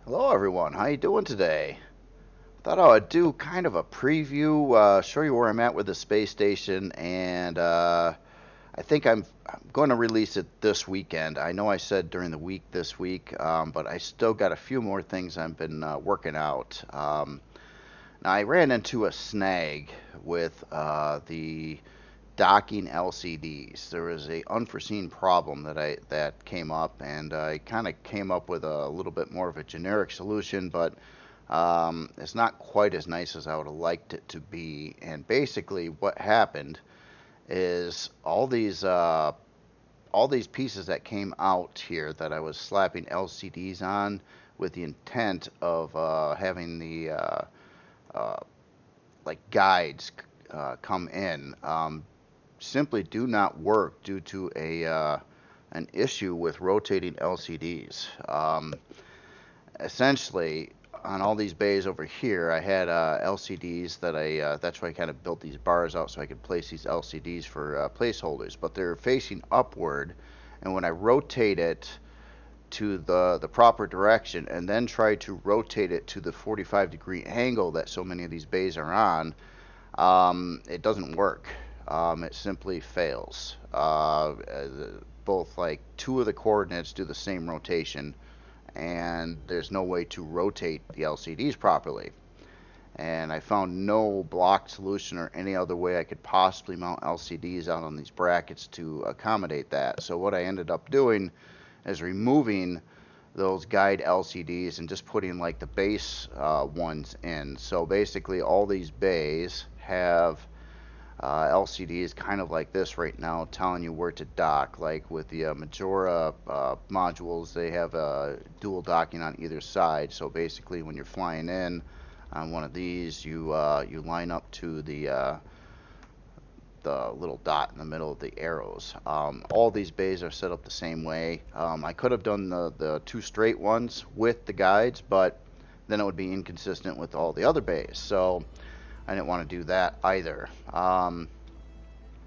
Hello everyone, how you doing today? Thought I would do kind of a preview, show you where I'm at with the space station, and I think I'm going to release it this weekend. I know I said during the week this week, but I still got a few more things I've been working out. Now I ran into a snag with the docking LCDs. There was a unforeseen problem that came up, and I kind of came up with a little bit more of a generic solution, but it's not quite as nice as I would have liked it to be. And basically, what happened is all these pieces that came out here that I was slapping LCDs on with the intent of having the uh, like guides come in simply do not work due to a an issue with rotating LCDs. Essentially, on all these bays over here, I had LCDs that that's why I kind of built these bars out so I could place these LCDs for placeholders. But they're facing upward, and when I rotate it to the proper direction and then try to rotate it to the 45-degree angle that so many of these bays are on, it doesn't work. It simply fails. Both like two of the coordinates do the same rotation, and there's no way to rotate the LCDs properly. And I found no blocked solution or any other way I could possibly mount LCDs out on these brackets to accommodate that. So what I ended up doing is removing those guide LCDs and just putting like the base ones in. So basically all these bays have LCDs kind of like this right now, telling you where to dock. Like with the Majora modules, they have dual docking on either side. So basically, when you're flying in on one of these, you line up to the little dot in the middle of the arrows. All these bays are set up the same way. I could have done the two straight ones with the guides, but then it would be inconsistent with all the other bays. So I didn't want to do that either. Now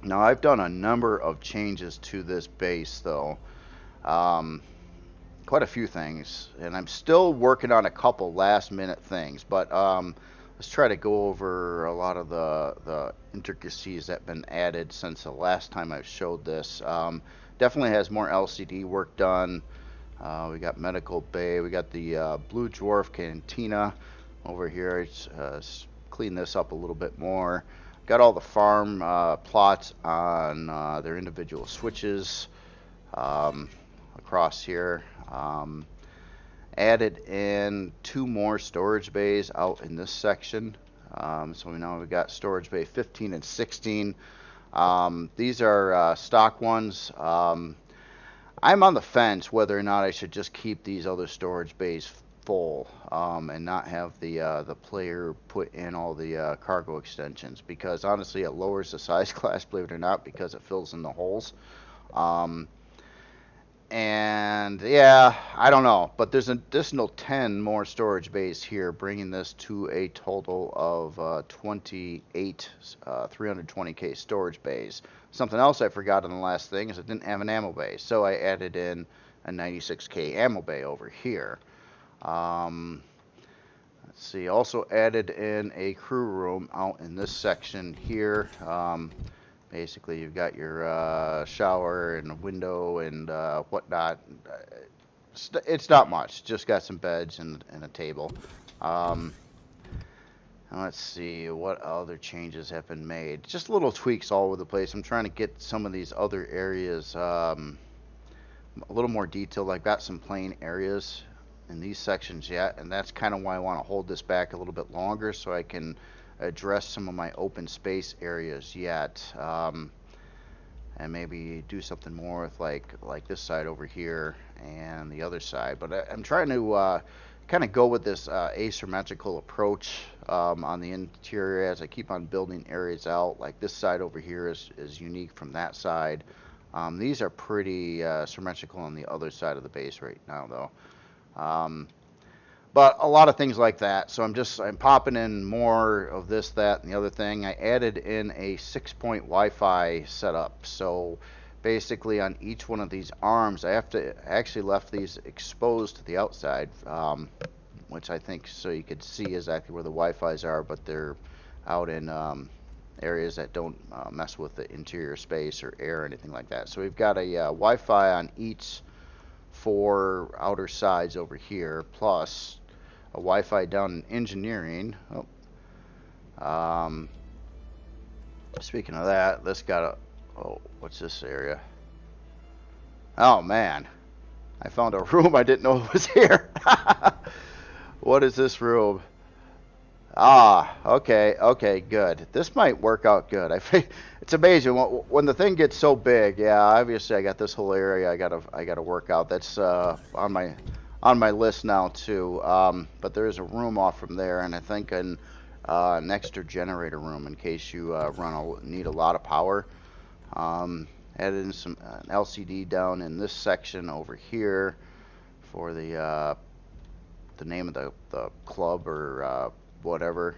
I've done a number of changes to this base though. Um, Quite a few things, and I'm still working on a couple last minute things, but let's try to go over a lot of the intricacies that have been added since the last time I showed this. Definitely has more LCD work done. We got medical bay, we got the blue dwarf cantina over here. It's clean this up a little bit more. Got all the farm plots on their individual switches across here. Added in two more storage bays out in this section. So now we've got storage bay 15 and 16. These are stock ones. I'm on the fence whether or not I should just keep these other storage bays full and not have the player put in all the cargo extensions, because honestly it lowers the size class, believe it or not, because it fills in the holes. Um, and yeah, I don't know, but there's an additional 10 more storage bays here, bringing this to a total of 28 320k storage bays. Something else I forgot on the last thing is I didn't have an ammo bay, so I added in a 96k ammo bay over here. Um, let's see, also added in a crew room out in this section here. Basically, you've got your shower and a window and whatnot. It's not much. Just got some beds and a table. Um, and let's see what other changes have been made. Just little tweaks all over the place. I'm trying to get some of these other areas a little more detailed. I've got some plain areas in these sections yet, and that's kind of why I want to hold this back a little bit longer so I can address some of my open space areas yet, and maybe do something more with like this side over here and the other side. But I'm trying to kind of go with this asymmetrical approach on the interior as I keep on building areas out. Like this side over here is unique from that side. These are pretty symmetrical on the other side of the base right now though. But a lot of things like that. So I'm popping in more of this, that, and the other thing. I added in a 6-point Wi-Fi setup. So basically on each one of these arms, I actually left these exposed to the outside which I think so you could see exactly where the Wi-Fi's are, but they're out in areas that don't mess with the interior space or air or anything like that. So we've got a Wi-Fi on each 4 outer sides over here, plus a Wi-Fi down in engineering. Speaking of that, this got a, oh, what's this area? Oh man, I found a room I didn't know was here. What is this room? Ah, okay, good. This might work out good. It's amazing when the thing gets so big. Yeah, obviously I got this whole area I gotta work out. That's on my list now too. But there is a room off from there, and I think an extra generator room in case you need a lot of power. Added in some an LCD down in this section over here for the name of the club or whatever.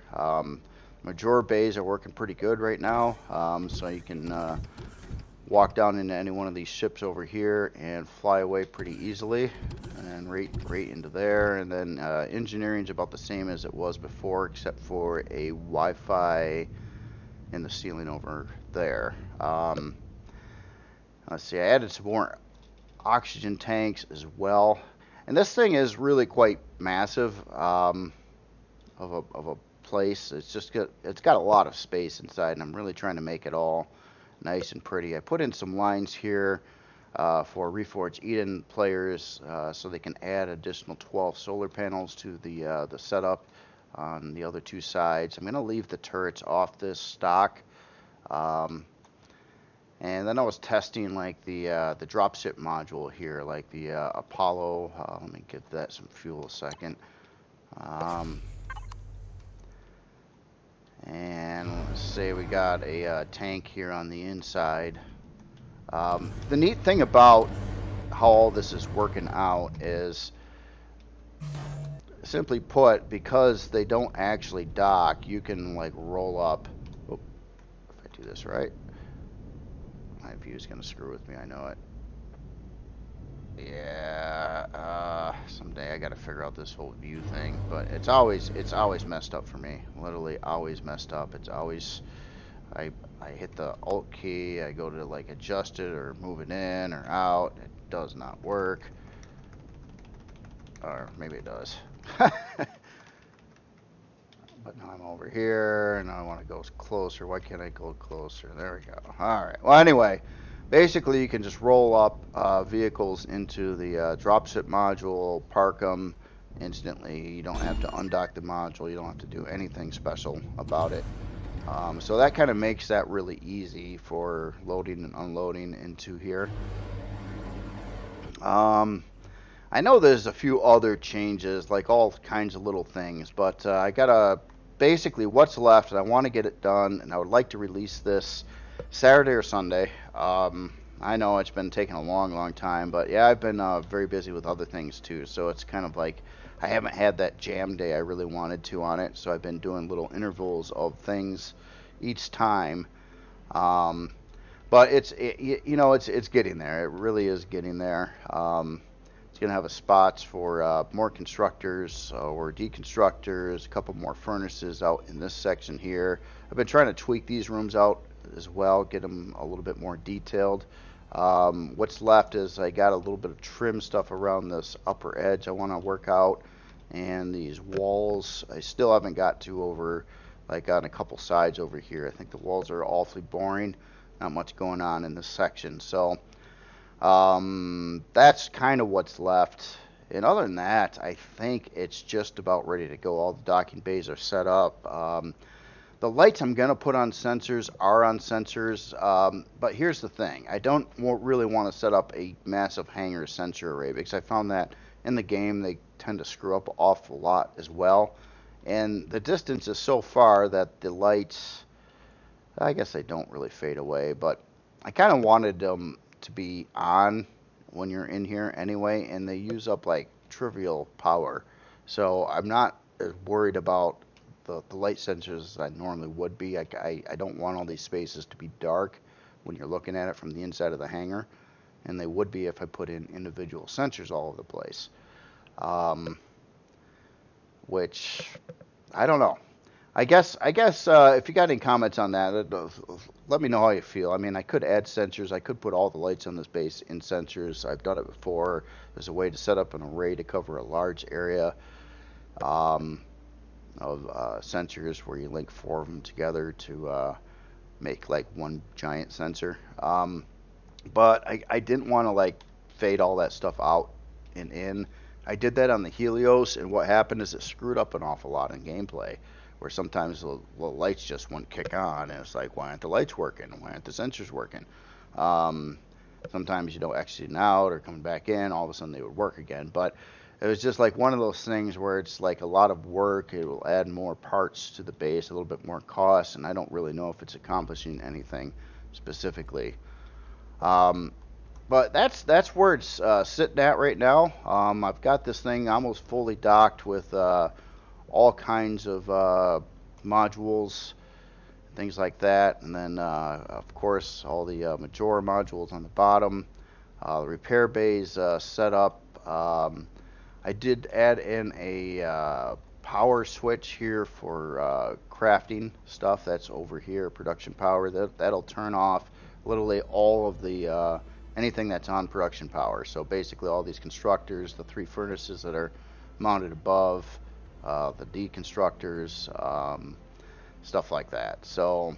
Major bays are working pretty good right now, so you can walk down into any one of these ships over here and fly away pretty easily, and right into there. And then engineering's about the same as it was before, except for a Wi-Fi in the ceiling over there. Let's see, I added some more oxygen tanks as well. And this thing is really quite massive of a place. It's got a lot of space inside, and I'm really trying to make it all nice and pretty. I put in some lines here for Reforged Eden players so they can add additional 12 solar panels to the setup on the other 2 sides. I'm going to leave the turrets off this stock. And then I was testing like the dropship module here, like the Apollo. Let me give that some fuel a second. And let's say we got a tank here on the inside. The neat thing about how all this is working out is, simply put, because they don't actually dock, you can like roll up. Oh, if I do this right. My view's gonna screw with me, I know it. Yeah, someday I gotta figure out this whole view thing, but it's always messed up for me. Literally always messed up. It's always, I hit the Alt key, I go to like adjust it or move it in or out. It does not work. Or maybe it does. But now I'm over here, and I want to go closer. Why can't I go closer? There we go. All right. Well, anyway, basically you can just roll up vehicles into the dropship module, park them instantly. You don't have to undock the module. You don't have to do anything special about it. So that kind of makes that really easy for loading and unloading into here. I know there's a few other changes, like all kinds of little things, but I got basically what's left, and I want to get it done, and I would like to release this Saturday or Sunday. I know it's been taking a long time, but yeah, I've been very busy with other things too, so it's kind of like I haven't had that jam day I really wanted to on it, so I've been doing little intervals of things each time. But it's getting there. It really is getting there. It's going to have a spots for more constructors or deconstructors, a couple more furnaces out in this section here. I've been trying to tweak these rooms out as well, get them a little bit more detailed. What's left is I got a little bit of trim stuff around this upper edge I want to work out, and these walls I still haven't got to over, like on a couple sides over here. I think the walls are awfully boring, not much going on in this section. So that's kind of what's left. And other than that, I think it's just about ready to go. All the docking bays are set up. The lights I'm going to put on sensors are on sensors, but here's the thing. I don't really want to set up a massive hanger sensor array, because I found that in the game they tend to screw up an awful lot as well. And the distance is so far that the lights, I guess they don't really fade away, but I kind of wanted them to be on when you're in here anyway, and they use up like trivial power. So I'm not as worried about the light sensors as I normally would be. I don't want all these spaces to be dark when you're looking at it from the inside of the hangar, and they would be if I put in individual sensors all over the place. which I don't know. I guess if you got any comments on that, let me know how you feel. I mean, I could add sensors. I could put all the lights on this base in sensors. I've done it before. There's a way to set up an array to cover a large area um, of sensors where you link 4 of them together to make like one giant sensor. But I didn't want to like fade all that stuff out and in. I did that on the Helios, and what happened is it screwed up an awful lot in gameplay, where sometimes the lights just wouldn't kick on, and it's like, why aren't the lights working? Why aren't the sensors working? Um, Sometimes exiting out or coming back in, all of a sudden they would work again. But it was just like one of those things where it's like a lot of work. It will add more parts to the base, a little bit more cost, and I don't really know if it's accomplishing anything specifically. Um, but that's where it's sitting at right now. I've got this thing almost fully docked with all kinds of modules, things like that, and then of course all the Majora modules on the bottom. The repair bays set up. I did add in a power switch here for crafting stuff. That's over here, production power. That'll turn off literally all of the anything that's on production power. So basically all these constructors, the 3 furnaces that are mounted above, the deconstructors, stuff like that. So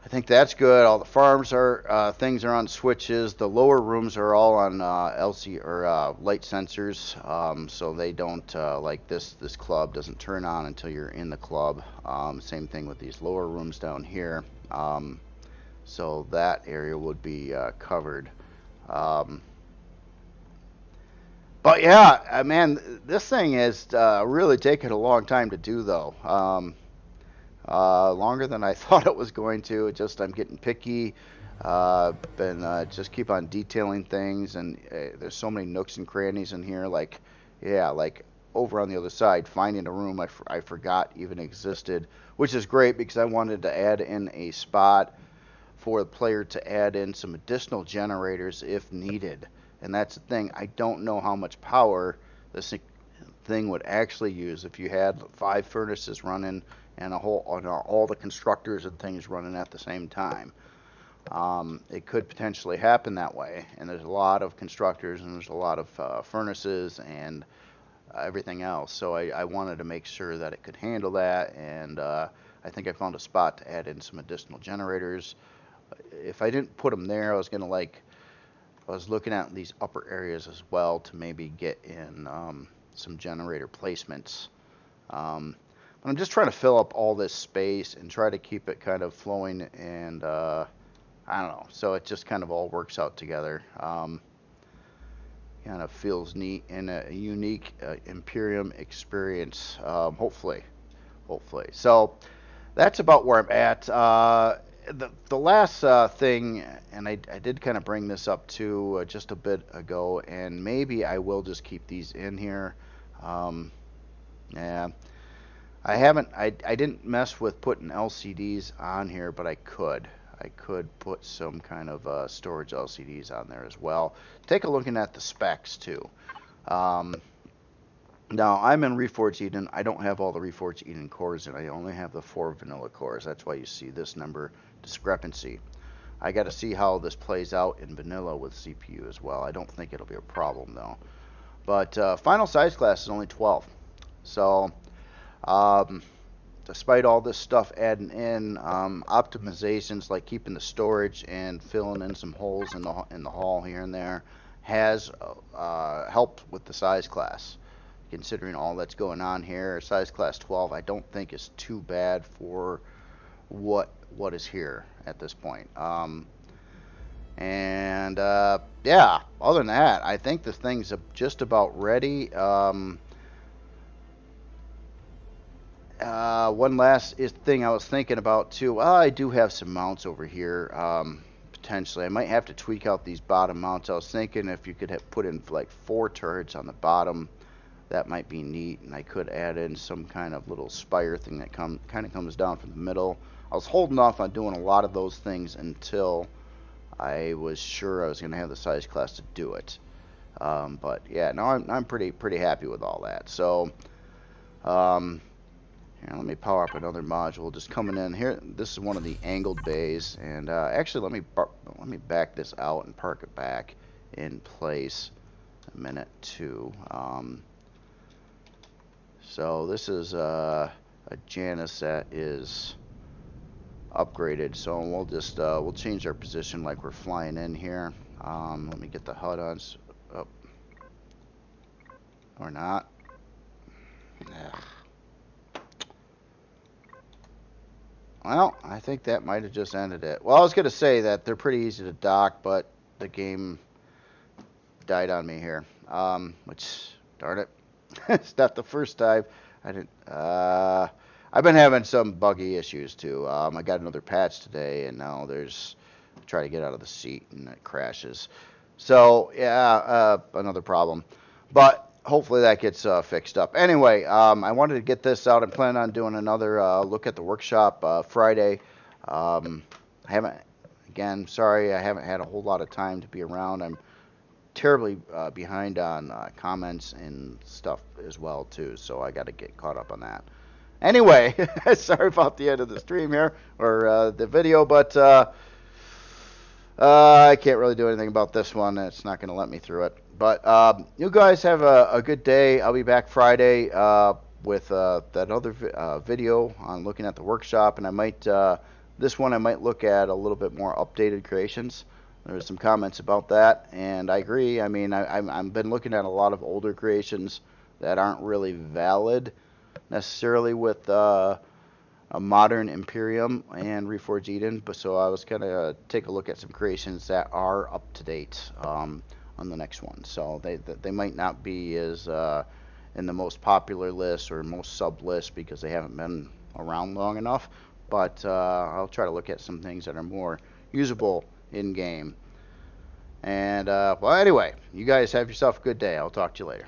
I think that's good. All the farms are things are on switches. The lower rooms are all on LC or light sensors, so they don't like this club doesn't turn on until you're in the club. Same thing with these lower rooms down here. So that area would be covered. Um, but yeah, man, this thing is really taken a long time to do, though. Longer than I thought it was going to. It just I'm getting picky. Been just keep on detailing things, and there's so many nooks and crannies in here. Like, yeah, like over on the other side, finding a room I forgot even existed, which is great because I wanted to add in a spot for the player to add in some additional generators if needed. And that's the thing. I don't know how much power this thing would actually use if you had 5 furnaces running and all the constructors and things running at the same time. It could potentially happen that way, and there's a lot of constructors and there's a lot of furnaces and everything else. So I wanted to make sure that it could handle that, and I think I found a spot to add in some additional generators. If I didn't put them there, I was looking at these upper areas as well to maybe get in some generator placements. But I'm just trying to fill up all this space and try to keep it kind of flowing, and I don't know. So it just kind of all works out together. Kind of feels neat and a unique Imperium experience. Hopefully. So that's about where I'm at. The last thing, and I did kind of bring this up too just a bit ago, and maybe I will just keep these in here. Yeah, I didn't mess with putting LCDs on here, but I could. I could put some kind of storage LCDs on there as well. Take a look at the specs too. Now, I'm in Reforged Eden. I don't have all the Reforged Eden cores in. I only have the 4 vanilla cores. That's why you see this number discrepancy. I got to see how this plays out in vanilla with CPU as well. I don't think it'll be a problem though. But final size class is only 12. So, despite all this stuff adding in, optimizations like keeping the storage and filling in some holes in the hull here and there has helped with the size class. Considering all that's going on here, size class 12 I don't think is too bad for what is here at this point. Yeah, other than that, I think this thing's just about ready. One last thing I was thinking about too. Well, I do have some mounts over here. Potentially, I might have to tweak out these bottom mounts. I was thinking if you could put in like 4 turrets on the bottom, that might be neat, and I could add in some kind of little spire thing that kind of comes down from the middle. I was holding off on doing a lot of those things until I was sure I was going to have the size class to do it. But yeah, no, I'm pretty happy with all that. So um, here, let me power up another module. Just coming in here. This is one of the angled bays, and actually let me back this out and park it back in place a minute too. So this is a Janus that is upgraded. So we'll just we'll change our position like we're flying in here. Let me get the HUD on. Oh, or not. Ugh. Well, I think that might have just ended it. Well, I was going to say that they're pretty easy to dock, but the game died on me here. Which, darn it. It's not the first time. I didn't. I've been having some buggy issues too. I got another patch today, and now there's try to get out of the seat and it crashes. So yeah, another problem. But hopefully that gets fixed up. Anyway, I wanted to get this out. I'm planning on doing another look at the workshop Friday. I haven't. Again, sorry, I haven't had a whole lot of time to be around. I'm terribly behind on comments and stuff as well too, so I got to get caught up on that. Anyway, sorry about the end of the stream here or the video, but I can't really do anything about this one. It's not going to let me through it. But you guys have a good day. I'll be back Friday with that other video on looking at the workshop, and I might this one I might look at a little bit more updated creations. There's some comments about that, and I agree. I mean, I've been looking at a lot of older creations that aren't really valid necessarily with a modern Imperium and Reforged Eden, but so I was gonna take a look at some creations that are up to date on the next one. So they might not be as in the most popular list or most sub list because they haven't been around long enough. But I'll try to look at some things that are more usable in game. And well, anyway, you guys have yourself a good day. I'll talk to you later.